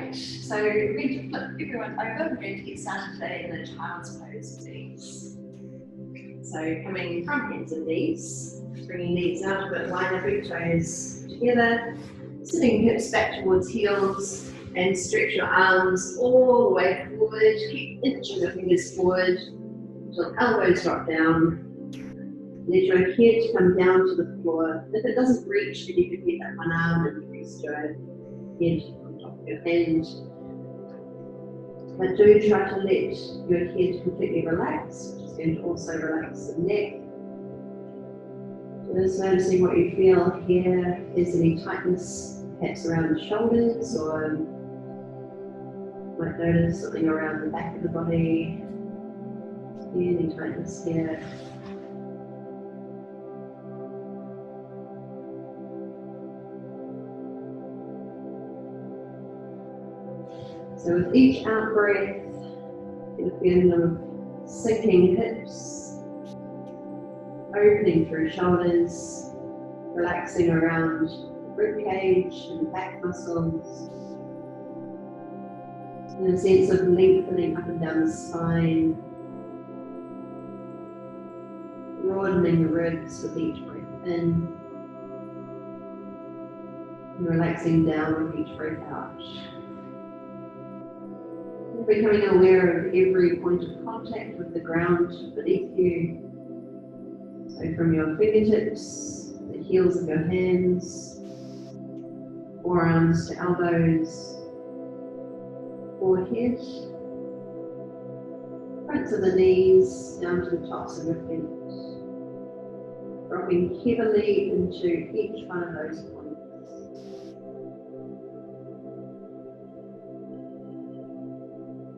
Great. So we're going to flip everyone over. We're going to get started today in a child's pose, please. So coming from hands and knees, bringing knees out a bit wider, big toes together, sitting hips back towards heels, and stretch your arms all the way forward. Keep inching your fingers forward until elbows drop down. Let your head come down to the floor. If it doesn't reach, then you can get that one arm and rest your head on top of your hand. But do try to let your head completely relax, which is going to also relax the neck. Just noticing what you feel here. If there's any tightness, perhaps around the shoulders, or you might notice something around the back of the body. Any tightness here. So with each out breath, get a feeling of sinking hips, opening through shoulders, relaxing around the rib cage and back muscles, and a sense of lengthening up and down the spine, broadening the ribs with each breath in, and relaxing down with each breath out. Becoming aware of every point of contact with the ground beneath you. So from your fingertips, the heels of your hands, forearms to elbows, forehead, fronts of the knees down to the tops of your feet. Dropping heavily into each one of those points.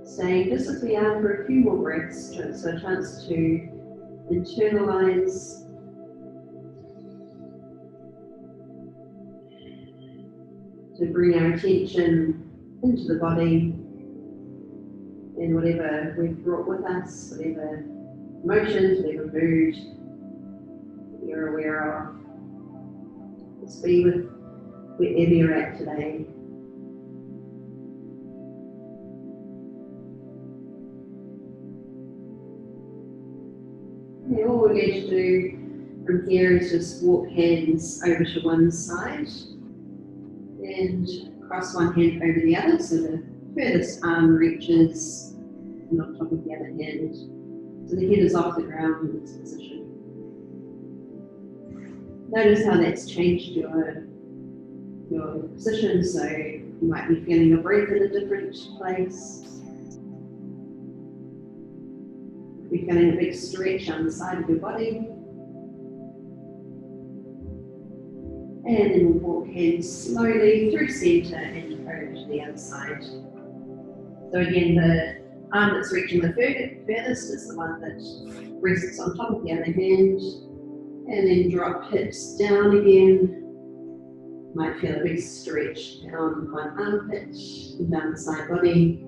Staying just as we are for a few more breaths, so a chance to internalize, to bring our attention into the body and whatever we've brought with us, whatever emotions, whatever mood you're aware of. Just be with wherever you're at today. Okay, all we're going to do from here is just walk hands over to one side and cross one hand over the other, so the furthest arm reaches and on top of the other hand. So the head is off the ground in this position. Notice how that's changed your position, so you might be feeling your breath in a different place. You're feeling a big stretch on the side of your body. And then we'll walk hands slowly through centre and over to the other side. So again, the arm that's reaching the furthest is the one that rests on top of the other hand. And then drop hips down again. Might feel a big stretch down one armpit and down the side body.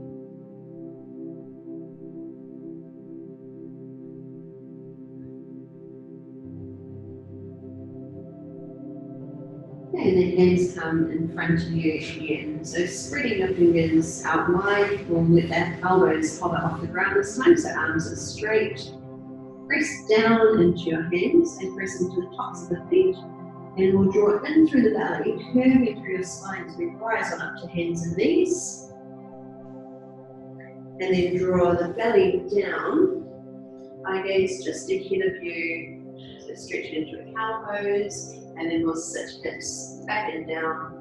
And then hands come in front of you again. So spreading your fingers out wide, we'll let the elbows hover off the ground this time, so arms are straight. Press down into your hands and press into the tops of the feet. And we'll draw in through the belly, curving through your spine as we rise on up to hands and knees. And then draw the belly down, eye gaze just ahead of you. So stretch it into a cow pose. And then we'll sit hips back and down,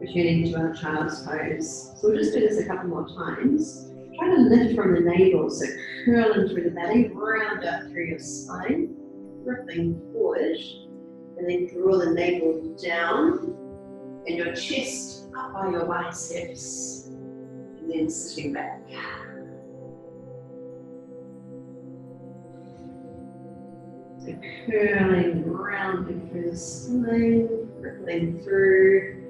returning to our child's pose. So we'll just do this a couple more times. Try to lift from the navel, so curling through the belly, round up through your spine, rippling forward, and then draw the navel down, and your chest up by your biceps, and then sitting back. So curling, rounding through the spine, rippling through,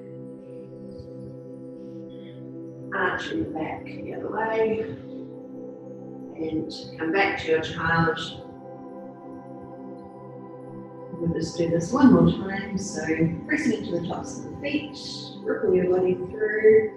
arching back the other way, and come back to your child. We'll just do this one more time, so pressing into the tops of the feet, ripple your body through,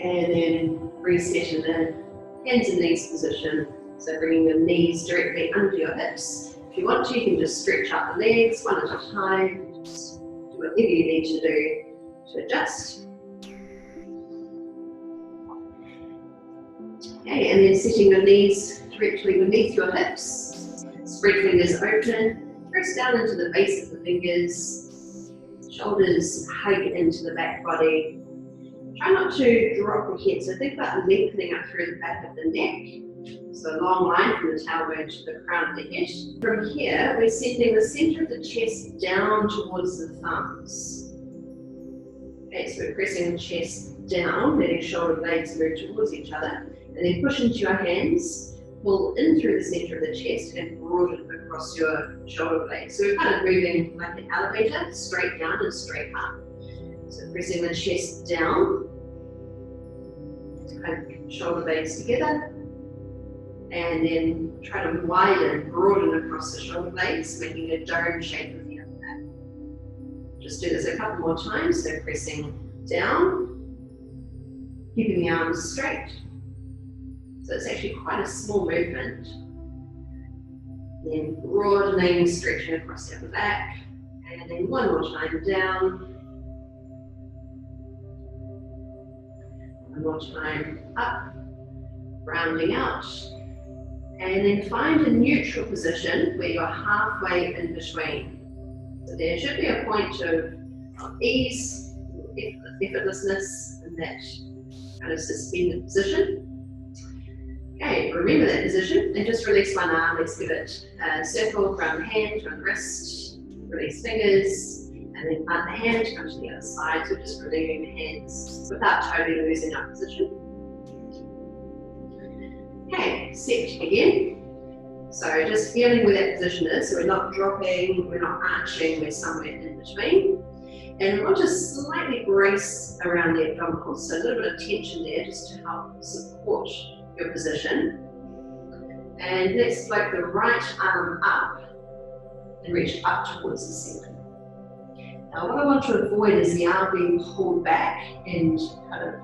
And then reset in the hands and knees position. So bringing the knees directly under your hips. If you want to, you can just stretch out the legs one at a time. Just do whatever you need to do to adjust. Okay, and then setting your knees directly beneath your hips. Spread fingers open. Press down into the base of the fingers. Shoulders hug into the back body. Try not to drop your head, so think about lengthening up through the back of the neck. So a long line from the tailbone to the crown of the head. From here, we're sending the center of the chest down towards the thumbs. Okay, so we're pressing the chest down, letting shoulder blades move towards each other, and then push into your hands, pull in through the center of the chest, and broaden across your shoulder blades. So we're kind of moving like an elevator, straight down and straight up. So pressing the chest down, kind of shoulder blades together, and then try to widen, broaden across the shoulder blades, making a dome shape with the upper back. Just do this a couple more times, so pressing down, keeping the arms straight. So it's actually quite a small movement. Then broadening, stretching across the upper back, and then one more time down. One more time up, rounding out, and then find a neutral position where you're halfway in between. So there should be a point of ease, effortlessness in that kind of suspended position. Okay, remember that position and just release one arm. Let's give it a circle around the hand, around the wrist, release fingers, and then plant the hand, come to the other side. So just relieving the hands without totally losing our position. Okay, set again. So just feeling where that position is. So we're not dropping, we're not arching, we're somewhere in between. And we want to slightly brace around the abdominals. So a little bit of tension there just to help support your position. And let's float the right arm up and reach up towards the ceiling. Now what I want to avoid is the arm being pulled back and kind of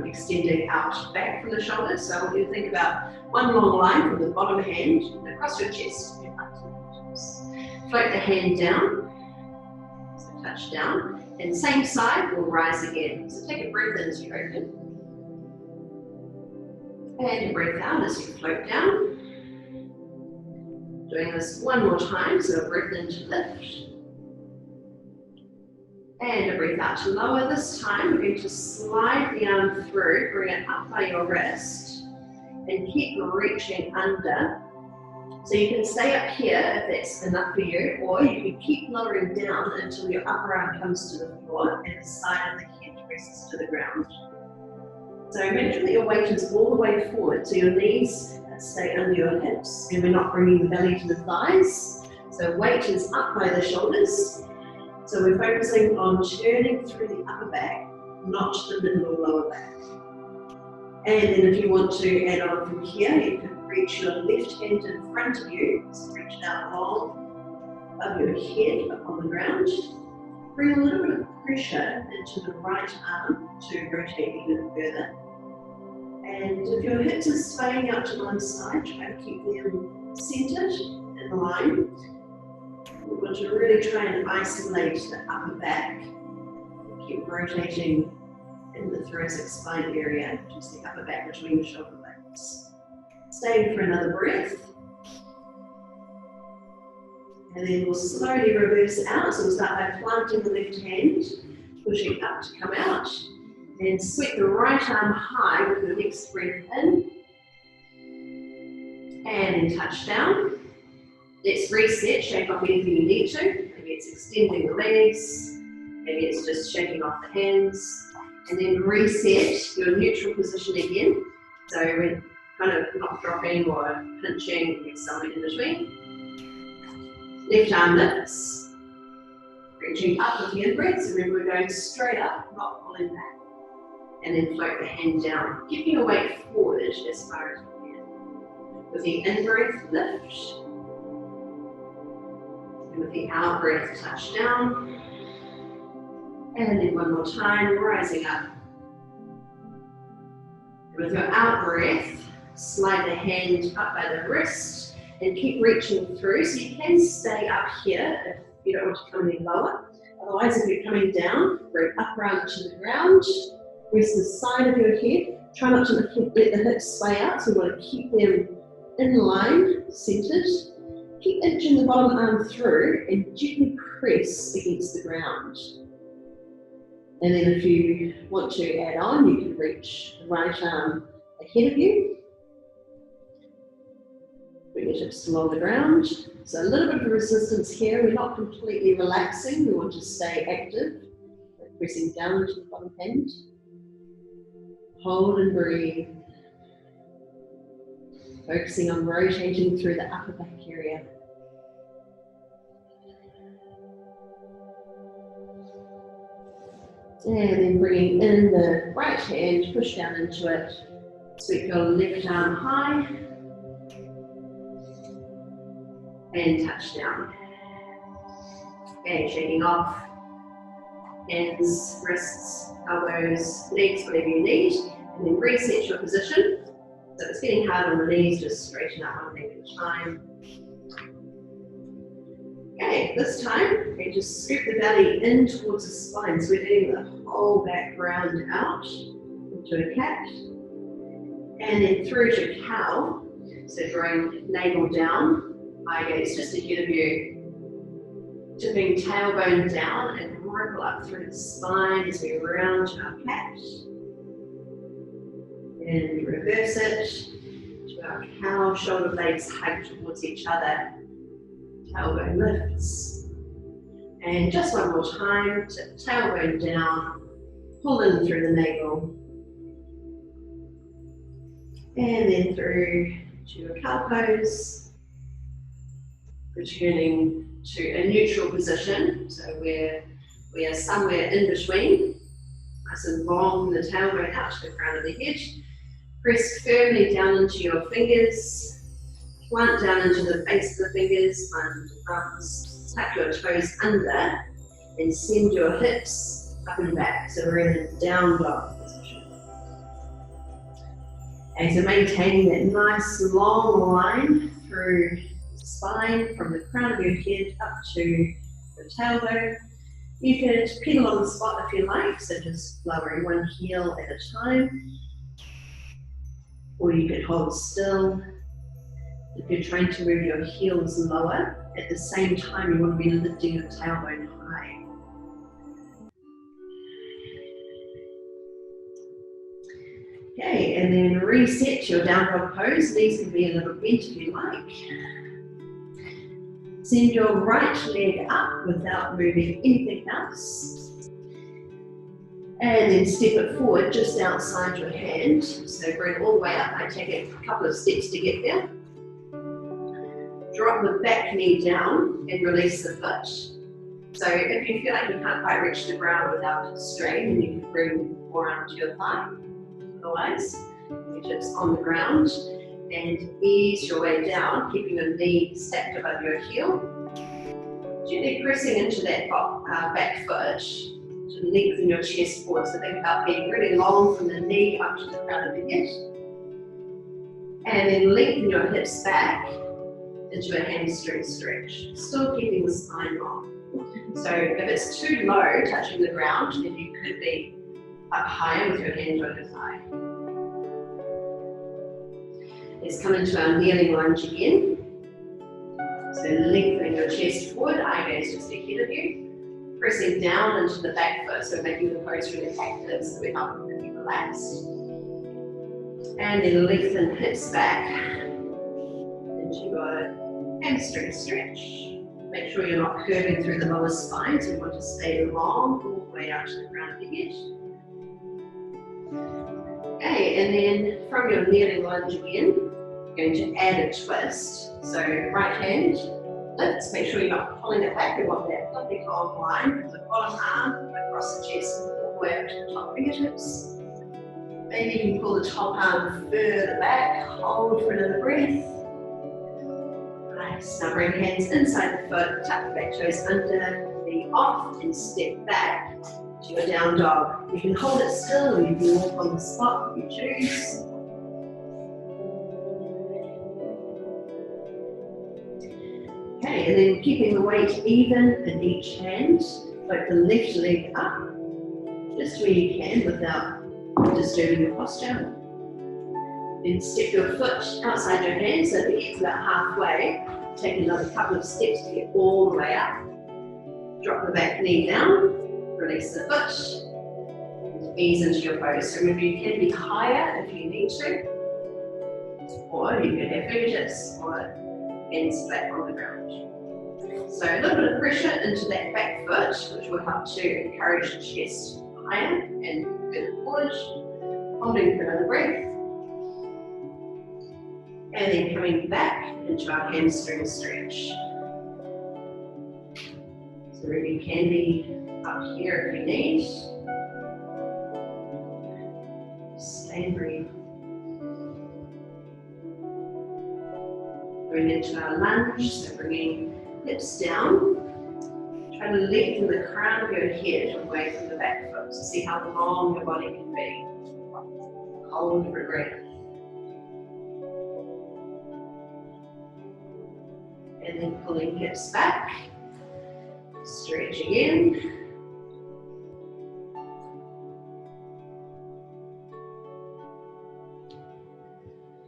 extending out back from the shoulders. So I want you to think about one long line from the bottom hand across your chest and up to the toes. Float the hand down, so touch down, and same side will rise again. So take a breath in as you open. And a breath out as you float down. Doing this one more time, so a breath in to lift. And a breath out to lower. This time we're going to slide the arm through, bring it up by your wrist, and keep reaching under. So you can stay up here if that's enough for you, or you can keep lowering down until your upper arm comes to the floor and the side of the head presses to the ground. So make sure that your weight is all the way forward, so your knees stay under your hips, and we're not bringing the belly to the thighs. So weight is up by the shoulders. So we're focusing on turning through the upper back, not the middle or lower back. And then if you want to add on from here, you can reach your left hand in front of you, so reach down long above your head up on the ground. Bring a little bit of pressure into the right arm to rotate even further. And if your hips are swaying out to one side, try to keep them centered in line. We want to really try and isolate the upper back. Keep rotating in the thoracic spine area, just the upper back between the shoulder blades. Staying for another breath. And then we'll slowly reverse out. So we'll start by planting the left hand, pushing up to come out. And sweep the right arm high with the next breath in. And then touch down. Let's reset, shake off anything you need to. Maybe it's extending the legs, maybe it's just shaking off the hands. And then reset your neutral position again. So we're kind of not dropping or pinching, we're somewhere in between. Left arm lifts. Reaching up with the in-breath, so remember we're going straight up, not pulling back. And then float the hand down, keeping your weight forward as far as you can. With the in-breath, lift. And with the out breath, touch down. And then one more time, rising up. With your out breath, slide the hand up by the wrist and keep reaching through. So you can stay up here if you don't want to come any lower. Otherwise, if you're coming down, bring up around to the ground. Rest the side of your head. Try not to let the hips sway out, so you want to keep them in line, centered. Keep inching the bottom arm through and gently press against the ground. And then if you want to add on, you can reach the right arm ahead of you. Bring your hips along the ground. So a little bit of resistance here. We're not completely relaxing. We want to stay active. Pressing down to the bottom hand. Hold and breathe. Focusing on rotating through the upper back area. And then bringing in the right hand, push down into it. Sweep your left arm high. And touch down. And shaking off. Hands, wrists, elbows, legs, whatever you need. And then reset your position. So if it's getting hard on the knees, just straighten up one leg at a time. Okay, this time, okay, just scoop the belly in towards the spine. So we're letting the whole back round out into a cat. And then through to cow. So bring navel down, eye gaze just ahead of you. Tipping tailbone down and ripple up through the spine as we round to our cat. And reverse it to our cow, shoulder blades hug towards each other. Tailbone lifts. And just one more time, tip tailbone down, pull in through the navel. And then through to a cow pose. Returning to a neutral position, so we are somewhere in between. Nice and long, the tailbone out to the crown of the head. Press firmly down into your fingers. Plant down into the base of the fingers, plant into the thumbs. Tuck your toes under and send your hips up and back. So we're in a down dog position. And so maintaining that nice long line through spine from the crown of your head up to the tailbone. You could pedal on the spot if you like, so just lowering one heel at a time. Or you could hold still. If you're trying to move your heels lower, at the same time you want to be lifting your tailbone high. Okay, and then reset your down dog pose. These can be a little bent if you like. Send your right leg up without moving anything else. And then step it forward just outside your hand. So bring it all the way up. I take it a couple of steps to get there. Drop the back knee down and release the foot. So if you feel like you can't quite reach the ground without strain, then you can bring the forearm to your thigh. Otherwise, your hips on the ground. And ease your way down, keeping your knee stacked above your heel. Gently pressing into that back foot to lengthen your chest forward. So think about being really long from the knee up to the crown of the head. And then lengthen your hips back into a hamstring stretch. Still keeping the spine long. So if it's too low, touching the ground, then you could be up higher with your hand on your thigh. Let's come into our kneeling lunge again. So lengthening your chest forward, eye gaze just ahead of you. Pressing down into the back foot, so making the pose really active so we're not really relaxed. And then lengthen hips back into a hamstring stretch. Make sure you're not curving through the lower spine, so you want to stay long all the way out to the ground of the head. Okay, and then from your kneeling lunge again, going to add a twist. So right hand lifts, make sure you're not pulling it back. You want that flipping long line from the bottom arm across the chest all the way up to the top fingertips. Maybe you can pull the top arm further back, hold for another breath. Nice, now bring hands inside the foot, tuck the back toes under, knee off and step back to your down dog. You can hold it still or you can walk on the spot if you choose. Okay, and then keeping the weight even in each hand, float the left leg up, just where you can without disturbing your posture. Then step your foot outside your hand so that it's about halfway. Take another couple of steps to get all the way up. Drop the back knee down, release the foot, and ease into your pose. So remember, you can be higher if you need to, or you can have fingertips or hands flat on the ground. So a little bit of pressure into that back foot, which will help to encourage the chest higher and further forward, holding for another breath. And then coming back into our hamstring stretch. So really you can be up here if you need. Stay and breathe. Going into our lunge, so bringing hips down. Try to lengthen the crown of your head away from the back foot to see how long your body can be. Hold for breath. And then pulling hips back. Stretch again.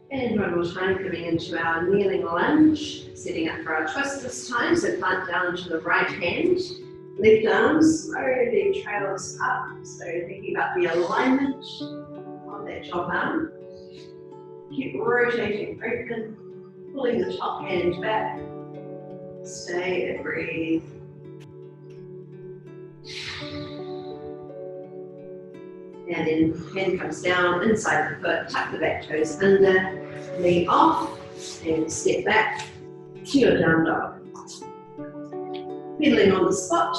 And one more time, coming into our kneeling lunge, setting up for our twist this time. So plant down to the right hand, left arm slowly trails up. So thinking about the alignment of that top arm. Keep rotating open, pulling the top hand back. Stay and breathe. And then hand comes down inside the foot, tuck the back toes under, knee off, and step back to your down dog. Pedaling on the spot.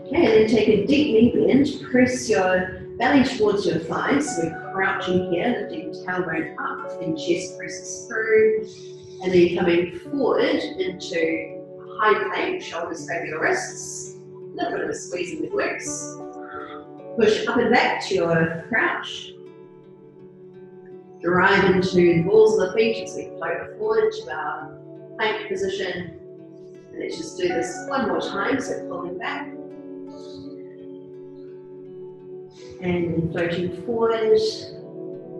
Okay, and then take a deep knee bend, press your belly towards your thighs, so we're crouching here, lifting the tailbone up, and chest presses through, and then coming forward into high plank, shoulders over your wrists, a little bit of a squeeze in the glutes. Push up and back to your crouch. Drive into the balls of the feet as we float forward to our plank position. And let's just do this one more time, so pulling back. And then floating forward.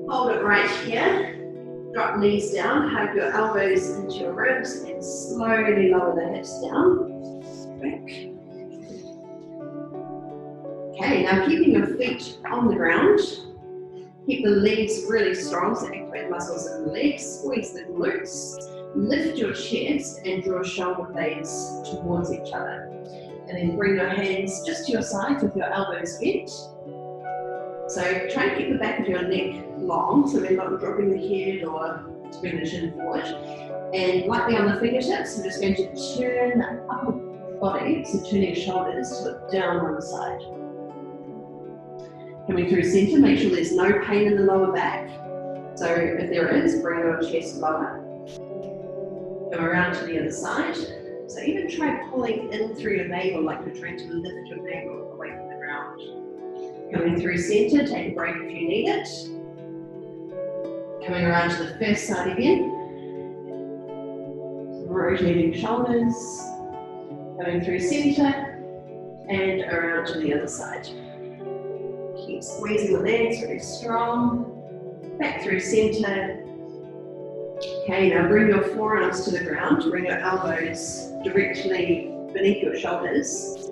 Hold it right here. Drop knees down, hug your elbows into your ribs and slowly lower the hips down. Back. Okay, now keeping your feet on the ground. Keep the legs really strong, so activate the muscles in the legs, squeeze the glutes, lift your chest and draw shoulder blades towards each other. And then bring your hands just to your sides with your elbows bent. So try and keep the back of your neck long, so we're not dropping the head or to bring the chin forward. And lightly on the fingertips, we're just going to turn the upper body, so turning shoulders to look down one side. Coming through centre, make sure there's no pain in the lower back. So if there is, bring your chest lower. Come around to the other side. So even try pulling in through your navel like you're trying to lift your navel away from the ground. Coming through centre, take a break if you need it. Coming around to the first side again. Rotating shoulders. Coming through centre and around to the other side. Keep squeezing the legs really strong. Back through centre. Okay, now bring your forearms to the ground. Bring your elbows directly beneath your shoulders.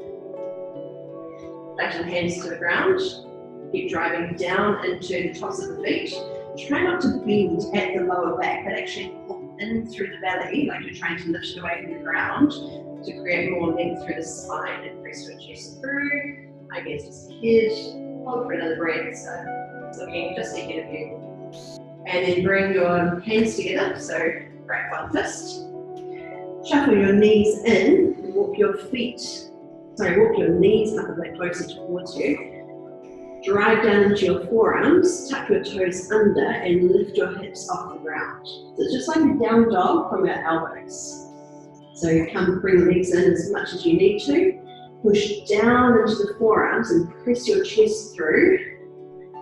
Flatten hands to the ground. Keep driving down into the tops of the feet. Try not to bend at the lower back, but actually pull in through the belly, like you're trying to lift it away from the ground to create more length through the spine and press your chest through. Against his head. Hold for another breath. So looking just ahead of you. And then bring your hands together. So grab one fist. Shuffle your knees in. Walk your knees up a bit closer towards you. Drive down into your forearms, tuck your toes under and lift your hips off the ground. So it's just like a down dog from your elbows. So you bring the legs in as much as you need to. Push down into the forearms and press your chest through.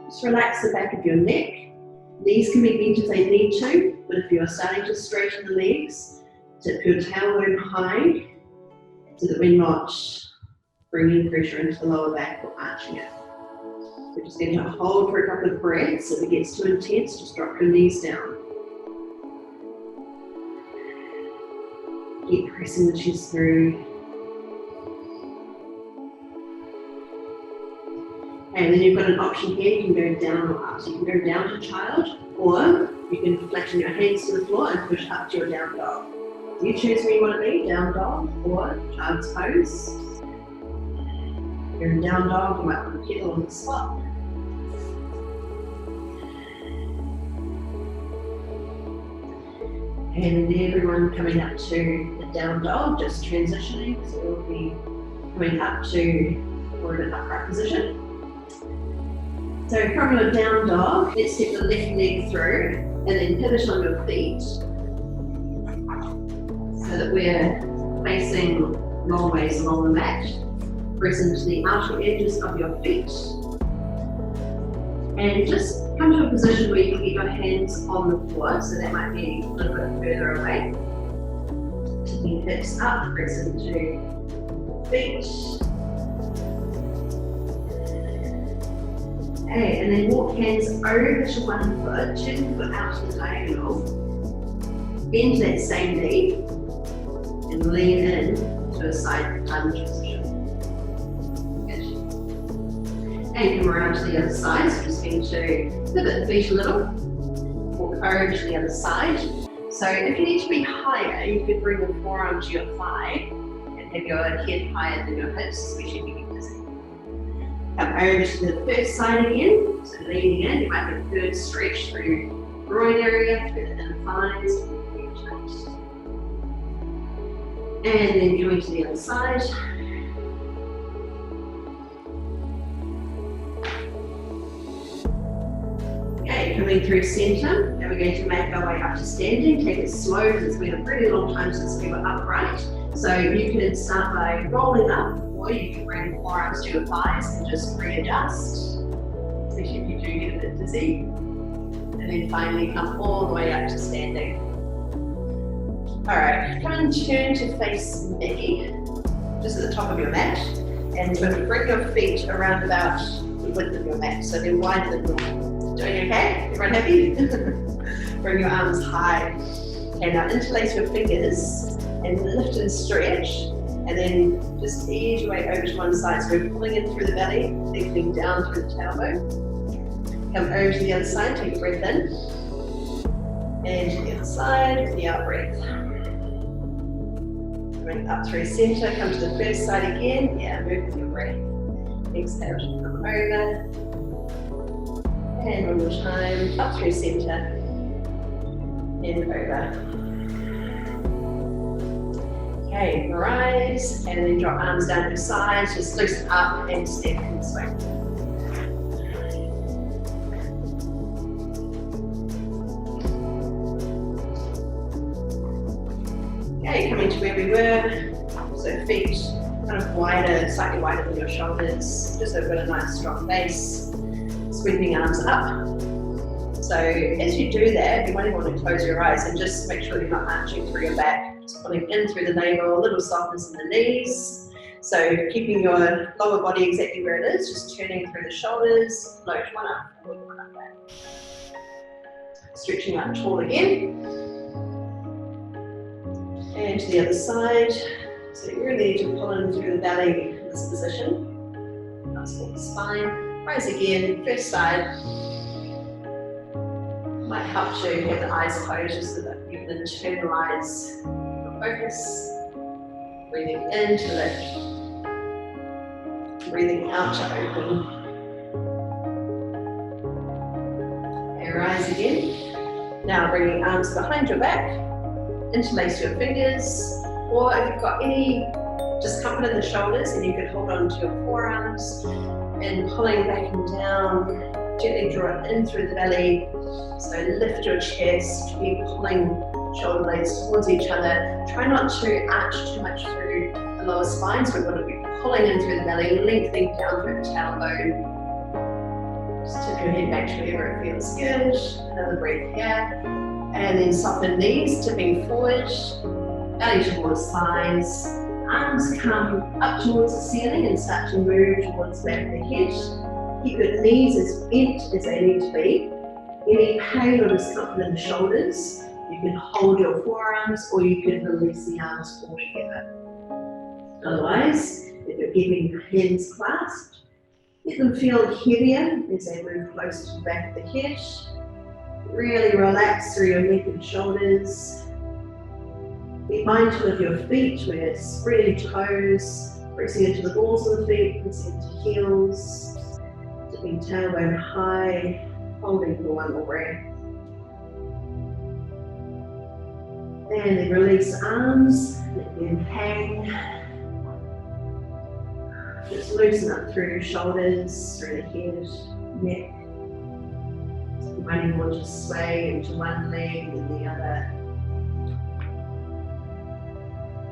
Just relax the back of your neck. Knees can be bent if they need to, but if you're starting to straighten the legs, tip your tailbone high so that we're not bringing pressure into the lower back or arching it. We're just going to hold for a couple of breaths. If it gets too intense, just drop your knees down. Keep pressing the chest through. And then you've got an option here, you can go down or up. So you can go down to child, or you can flatten your hands to the floor and push up to your down dog. So you choose where you want to be, down dog or child's pose. If you're in down dog, you might want to pedal on the spot. And everyone coming up to the down dog, just transitioning, so we'll be coming up to more of an upright position. So from your down dog, let's step the left leg through and then pivot on your feet so that we're facing long ways along the mat. Press into the outer edges of your feet. And just come to a position where you can get your hands on the floor, so that might be a little bit further away. Taking hips up, press into feet. Okay, and then walk hands over to one foot, turn the foot out to the diagonal. Bend that same knee and lean in to a side lunge position. And come around to the other side, so just going to pivot the feet a little, walk over to the other side. So if you need to be higher, you could bring the forearm to your thigh and have your head higher than your hips, especially if you get dizzy. Come over to the first side again, so leaning in, you might get a good stretch through the groin area, through the inner thighs, and then coming to the other side. Okay, coming through centre, and we're going to make our way up to standing. Take it slow because it's been a pretty long time since we were upright. So you can start by rolling up, or you can bring forearms to your thighs and just readjust, especially if you do get a bit dizzy. And then finally come all the way up to standing. Alright, come and turn to face me, just at the top of your mat, and you're going to bring your feet around about the width of your mat, so they're wider than normal. Doing okay? Everyone happy? Bring your arms high. Okay, now interlace your fingers and lift and stretch, and then just ease your way over to one side. So we're pulling in through the belly, lifting down through the tailbone. Come over to the other side, take a breath in, and to the other side with the out breath. Coming up through centre, come to the first side again. Yeah, move with your breath. Exhale to come over. And one more time, up through centre. And over. Okay, rise, and then drop arms down to the sides, just loosen up and step and swing. Okay, coming to where we were, so feet kind of wider, slightly wider than your shoulders, just so we've got a nice strong base, sweeping arms up. So as you do that, you might want to close your eyes and just make sure you're not arching through your back, just pulling in through the navel, a little softness in the knees. So keeping your lower body exactly where it is, just turning through the shoulders, float one up, one up back. Stretching up tall again. And to the other side. So you really need to pull in through the belly in this position. Nice full spine. Rise again, first side. Might help to have the eyes closed just so that you can internalize your focus. Breathing in to lift. Breathing out to open. And rise again. Now bringing arms behind your back. Interlace your fingers. Or if you've got any discomfort in the shoulders, then you could hold on to your forearms and pulling back and down. Gently draw it in through the belly. So lift your chest, keep pulling shoulder blades towards each other. Try not to arch too much through the lower spine, so we're going to be pulling in through the belly, lengthening down through the tailbone. Just tip your head back to wherever it feels good. Another breath here. And then soften knees, tipping forward, belly towards thighs. Arms come up towards the ceiling and start to move towards the back of the head. Keep your knees as bent as they need to be. Any pain or discomfort in the shoulders, you can hold your forearms or you can release the arms altogether. Otherwise, if you're keeping your hands clasped, let them feel heavier as they move closer to the back of the head. Really relax through your neck and shoulders. Be mindful of your feet, where spreading toes, pressing into the balls of the feet, pressing into heels, dipping tailbone high, holding for one more breath. And then release arms, let them hang. Just loosen up through your shoulders, through the head, neck. You might even want to sway into one leg and the other.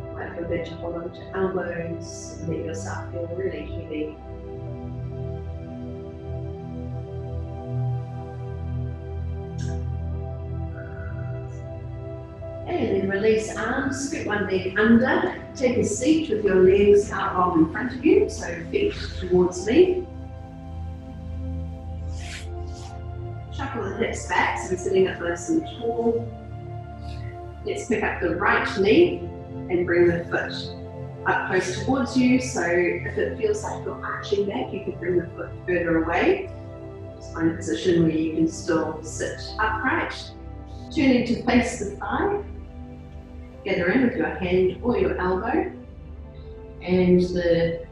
You might feel good to hold on to elbows and let yourself feel really heavy. And then release arms, scoot one leg under, take a seat with your legs out long in front of you, so feet towards me. Shuffle the hips back, so we're sitting up nice and tall. Let's pick up the right knee and bring the foot up close towards you, so if it feels like you're arching back, you can bring the foot further away. Just find a position where you can still sit upright. Turning to face the thigh. Gather in with your hand or your elbow, and the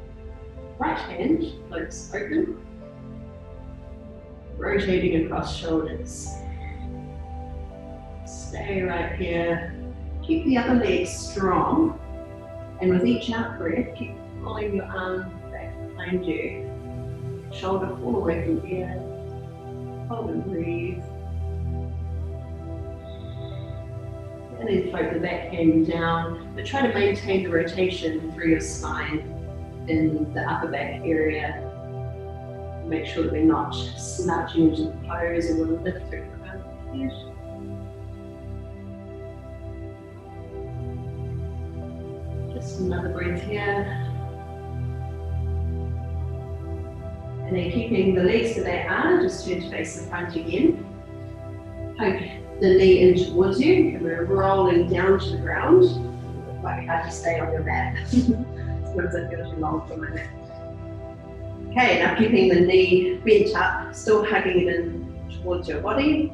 right hand floats open, rotating across shoulders. Stay right here. Keep the other leg strong, and with each out breath, keep pulling your arm back behind you. Shoulder fall away from here. Hold and breathe. And then float the back hand down, but try to maintain the rotation through your spine in the upper back area. Make sure that we're not slouching into the pose, and we'll lift through the crown of the head. Just another breath here. And then keeping the legs where they are, just turn to face the front again. Poke the knee in towards you, and we're rolling down to the ground. It's quite hard to stay on your mat. Sometimes I feel too long for my mat. Okay, now keeping the knee bent up, still hugging it in towards your body,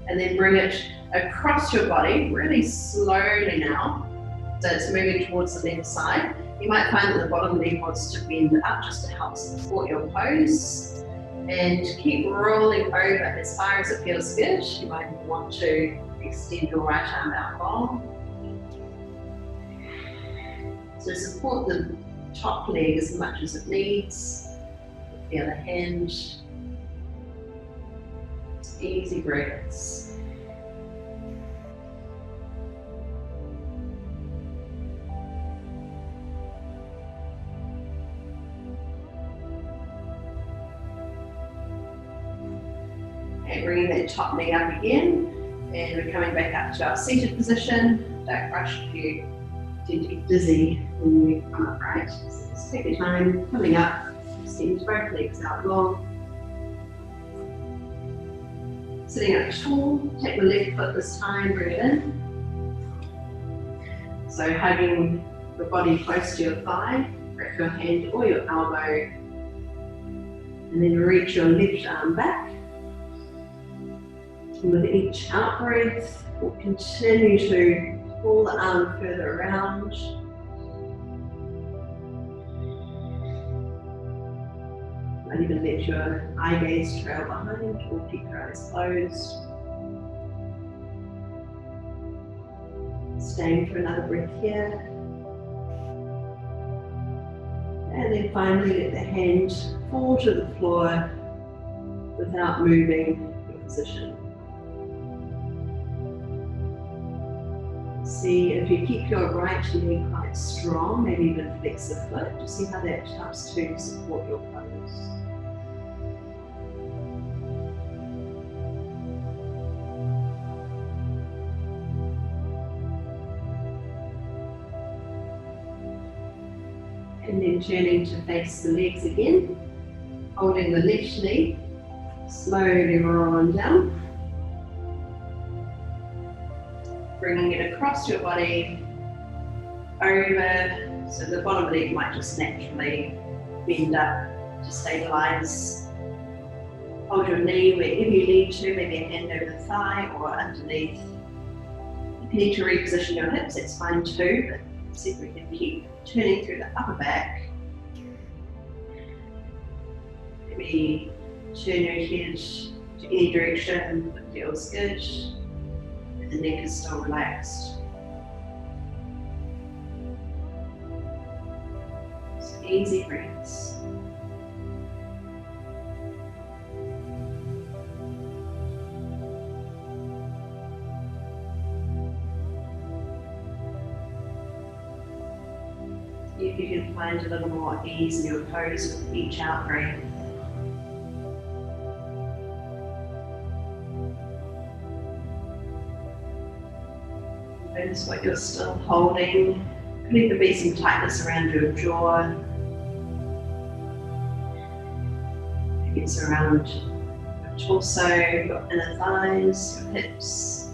and then bring it across your body really slowly now. So it's moving towards the left side. You might find that the bottom leg wants to bend up just to help support your pose. And keep rolling over as far as it feels good. You might want to extend your right arm out long. So support the top leg as much as it needs. With the other hand. Easy breaths. Okay, bringing that top knee up again, and we're coming back up to our seated position. Don't rush if you tend to get dizzy when you come up, right? So just take your time, coming up, extend both legs out long. Sitting up tall, take the left foot this time, breathe in. So hugging the body close to your thigh, grab your hand or your elbow, and then reach your left arm back. And with each out breath, we'll continue to pull the arm further around. Might even let your eye gaze trail behind or keep your eyes closed. Staying for another breath here. And then finally let the hand fall to the floor without moving your position. See if you keep your right leg quite strong, maybe even flex the foot, to see how that helps to support your pose. And then turning to face the legs again, holding the left knee, slowly roll on down. Bringing it across your body, over, so the bottom of the leg might just naturally bend up to stabilise. Hold your knee wherever you need to, maybe a hand over the thigh or underneath. If you need to reposition your hips, that's fine too, but see if we can keep turning through the upper back. Maybe turn your head to any direction that feels good. The neck is still relaxed. So easy breaths. See if you can find a little more ease in your pose with each out breath. Notice what you're still holding. Could even be some tightness around your jaw. Maybe it's around your torso, your inner thighs, your hips,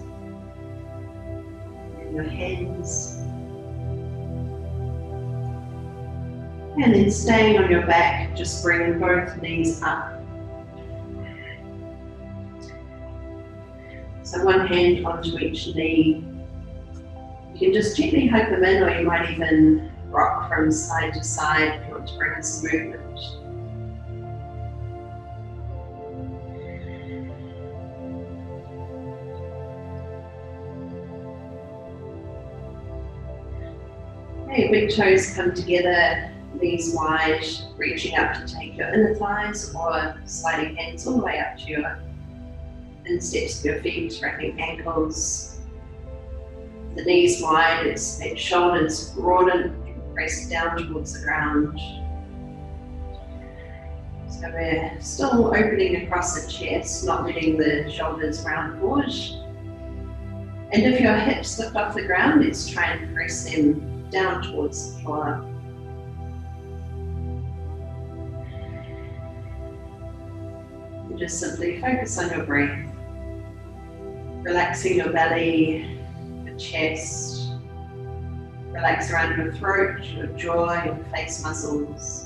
and your hands. And then staying on your back, just bring both knees up. So one hand onto each knee. You can just gently hug them in, or you might even rock from side to side if you want to bring in some movement. Okay, big toes come together, knees wide, reaching up to take your inner thighs, or sliding hands all the way up to your insteps of your feet, wrapping ankles. The knees wide, it's shoulders broaden, press down towards the ground. So we're still opening across the chest, not letting the shoulders round forward. And if your hips lift off the ground, let's try and press them down towards the floor. And just simply focus on your breath, relaxing your belly, chest, relax around your throat, your jaw, your face muscles.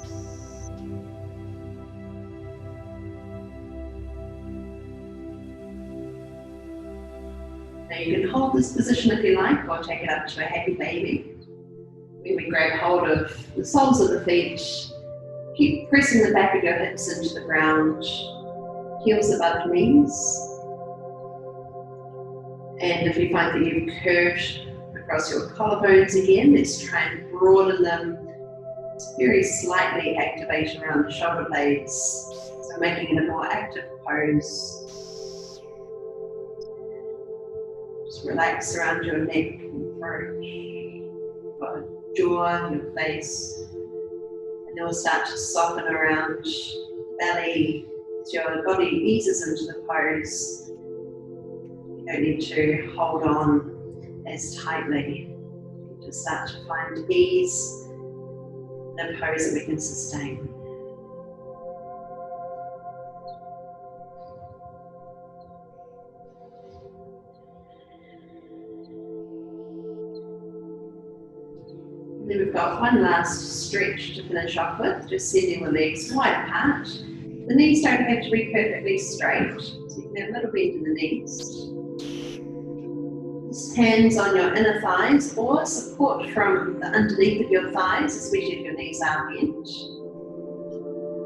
Now you can hold this position if you like, or take it up to a happy baby. When we grab hold of the soles of the feet, keep pressing the back of your hips into the ground, heels above knees. And if you find that you've curved across your collarbones again, let's try and broaden them. Very slightly activate around the shoulder blades, so making it a more active pose. Just relax around your neck and throat, your jaw, your face. And then we'll start to soften around the belly as your body eases into the pose. You don't need to hold on as tightly. You just start to find ease in a pose that we can sustain. And then we've got one last stretch to finish off with, just sending the legs wide apart. The knees don't have to be perfectly straight, so you can have a little bend in the knees. Hands on your inner thighs, or support from the underneath of your thighs, especially if your knees are bent.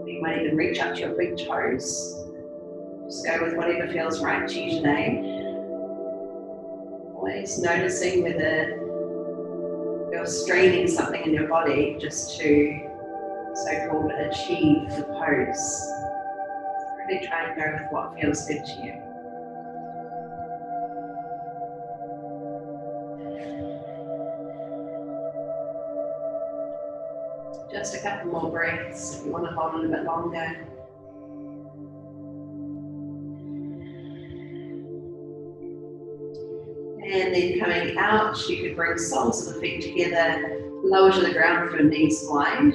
You might even reach up to your big toes. Just go with whatever feels right to you today. Always noticing whether you're straining something in your body just to so-called achieve the pose. Really try and go with what feels good to you. Just a couple more breaths if you want to hold it a bit longer. And then coming out, you could bring soles of the feet together, lower to the ground with your knees wide.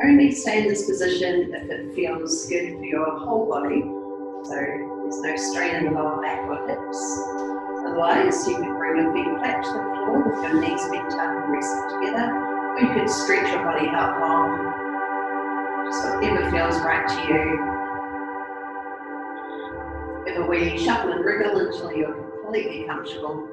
Only stay in this position if it feels good for your whole body, so there's no strain in the lower back or hips. Otherwise, you could bring your feet flat to the floor with your knees bent up and resting together, or you could stretch your body out long, just whatever feels right to you. Whether we shuffle and wriggle until you're completely comfortable.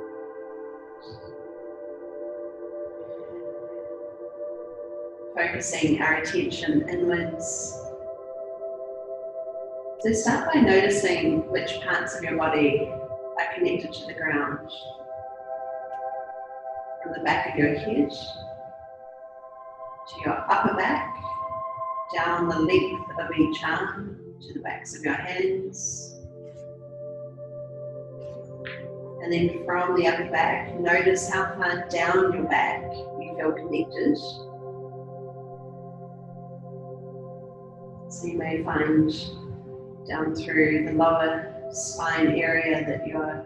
Focusing our attention inwards. So start by noticing which parts of your body are connected to the ground. From the back of your head to your upper back, down the length of each arm to the backs of your hands. And then from the upper back, notice how far down your back you feel connected. So you may find down through the lower spine area that you're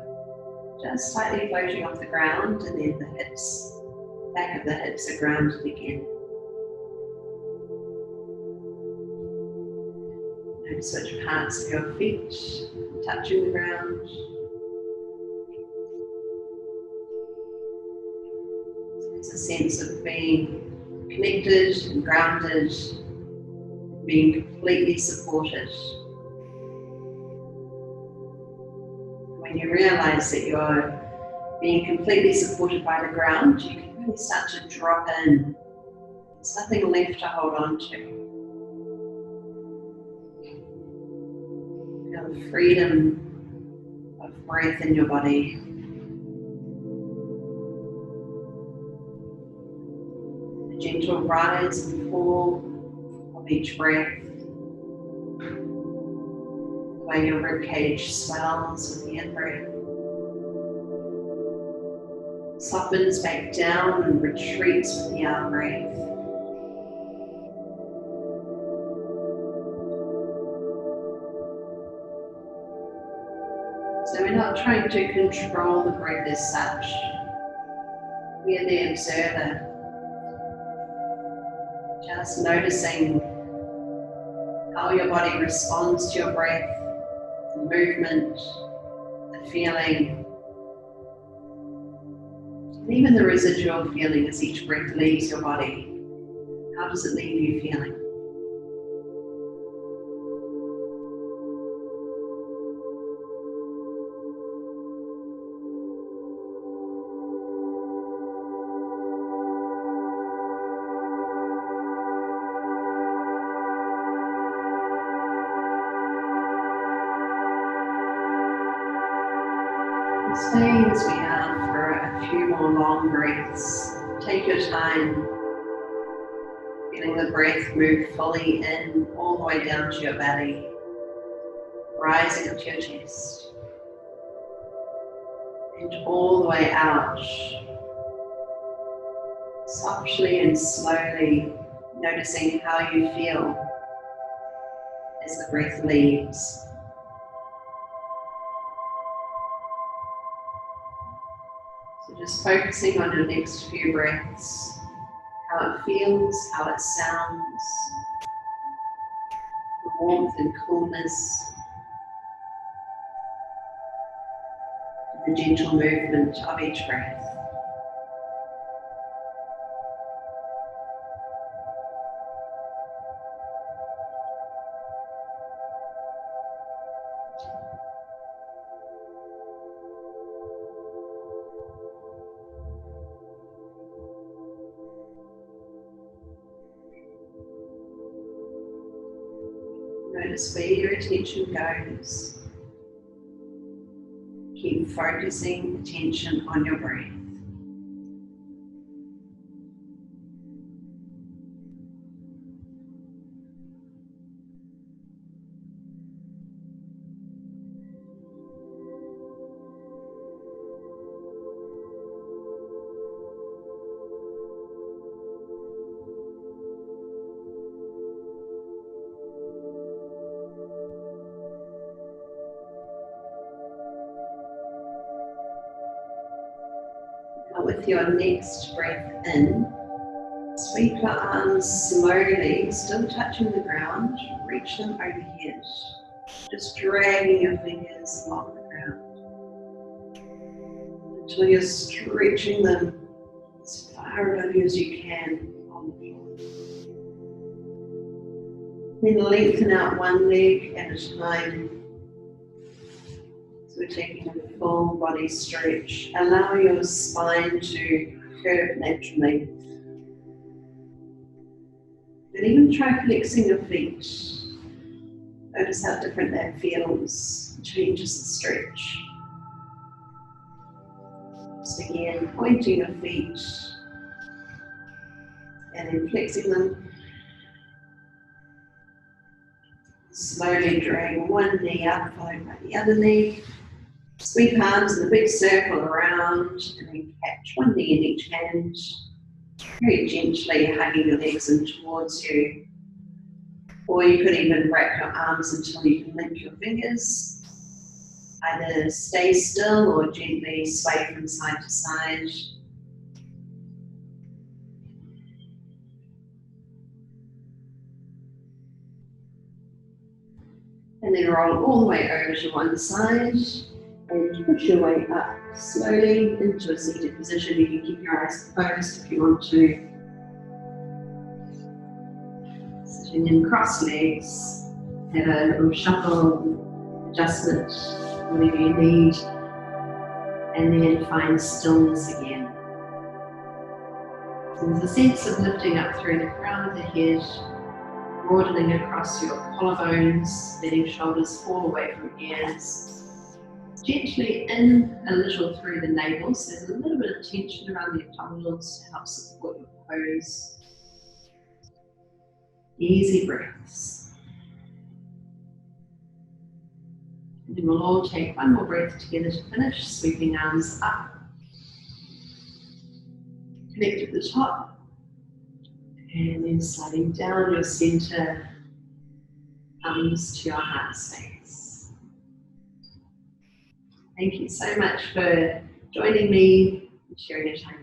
just slightly floating off the ground, and then the hips, back of the hips are grounded again. Notice which parts of your feet are touching the ground. There's a sense of being connected and grounded, being completely supported. When you realize that you're being completely supported by the ground, you can really start to drop in. There's nothing left to hold on to. Feel the freedom of breath in your body. The gentle rise and fall of each breath. The way your ribcage swells with the in-breath. Softens back down and retreats with the out-breath. So we're not trying to control the breath as such. We are the observer. Just noticing how your body responds to your breath, the movement, the feeling, and even the residual feeling as each breath leaves your body. How does it leave you feeling? Stay as we are for a few more long breaths. Take your time, feeling the breath move fully in, all the way down to your belly, rising up to your chest, and all the way out. Softly and slowly noticing how you feel as the breath leaves. So just focusing on your next few breaths, how it feels, how it sounds, the warmth and coolness, and the gentle movement of each breath. Notice where your attention goes. Keep focusing attention on your breath. With your next breath in, Sweep your arms slowly, still touching the ground, reach them overhead. Just dragging your fingers along the ground until you're stretching them as far above you as you can on the floor. Then lengthen out one leg at a time. So we're taking a full body stretch. Allow your spine to curve naturally. And even try flexing your feet. Notice how different that feels. Changes the stretch. Just again, pointing your feet and then flexing them. Slowly drag one knee up, followed by the other knee. Sweep arms in a big circle around, and then catch one knee in each hand. Very gently hugging your legs in towards you. Or you could even wrap your arms until you can link your fingers. Either stay still or gently sway from side to side. And then roll all the way over to one side and push your way up slowly into a seated position. You can keep your eyes closed if you want to. Sitting in crossed legs, have a little shuffle, adjustment, whatever you need, and then find stillness again. So there's a sense of lifting up through the crown of the head, broadening across your collarbones, letting shoulders fall away from ears. Gently in a little through the navel, so there's a little bit of tension around the abdominals to help support your pose. Easy breaths. And then we'll all take one more breath together to finish, sweeping arms up. Connect to the top. And then sliding down your center, thumbs to your heart space. Thank you so much for joining me and sharing your time.